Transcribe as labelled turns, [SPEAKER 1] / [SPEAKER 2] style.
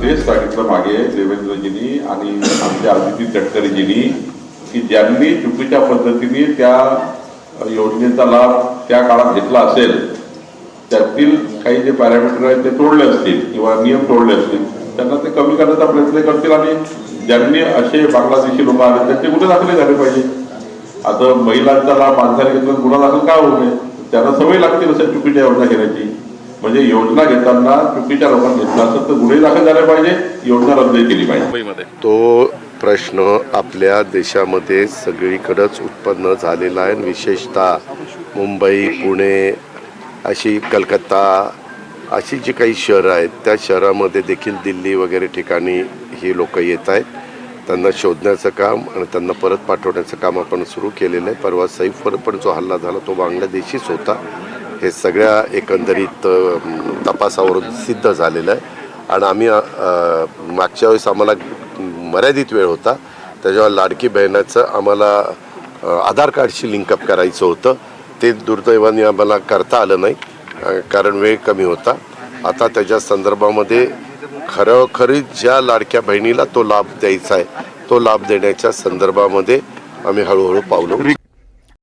[SPEAKER 1] तेच सांगितलं मागे देवेंद्रजींनी आणि आमच्या आदिती तटकरेजींनी की ज्यांनी चुकीच्या पद्धतीने त्या योजनेचा लाभ त्या काळात घेतला असेल त्यातील काही जे पॅरामीटर आहेत ते तोडले असतील किंवा नियम तोडले असतील त्यांना ते कमी करण्याचा प्रयत्न करतील आणि ज्यांनी असे बांगलादेशी लोक आले त्यांचे गुन्हे दाखल झाले पाहिजे. आता महिलांचा लाभ माणसाने घेतला गुन्हा दाखल का होऊ नये, त्यांना सवय लागते अशा चुकीच्या योजना घेण्याची. म्हणजे योजना घेताना चुकीच्या लोकांना घेतला असेल तर गुन्हे दाखल झाले पाहिजे, योजना रद्द केली पाहिजे.
[SPEAKER 2] तो प्रश्न आपल्या देशामध्ये सगळीकडेच उत्पन्न झालेला आहे. विशेषतः मुंबई, पुणे, अशी कलकत्ता अशी जी काही शहरं आहेत त्या शहरामध्ये देखील दिल्ली वगैरे ठिकाणी ही लोक येत आहेत. त्यांना शोधण्याचं काम आणि त्यांना परत पाठवण्याचं काम आपण सुरू केलेलं आहे. परवा सैफवर पण जो हल्ला झाला तो बांगलादेशीच होता. हे सगळ्या एकंदरीत तपासावरून सिद्ध झालेलं आहे. आणि आम्ही मागच्या वेळेस आम्हाला मर्यादित वेळ होता त्याच्यावर लाडकी बहिणाचं आम्हाला आधार कार्डशी लिंकअप करायचं होतं. ते दुर्दैवाने आम्हाला करता आलं नाही कारण वेळ कमी होता. आता त्याच्या संदर्भामध्ये खरोखरी ज्या लाडक्या बहिणीला तो लाभ द्यायचा आहे तो लाभ देण्याच्या संदर्भामध्ये आम्ही हळूहळू पावलं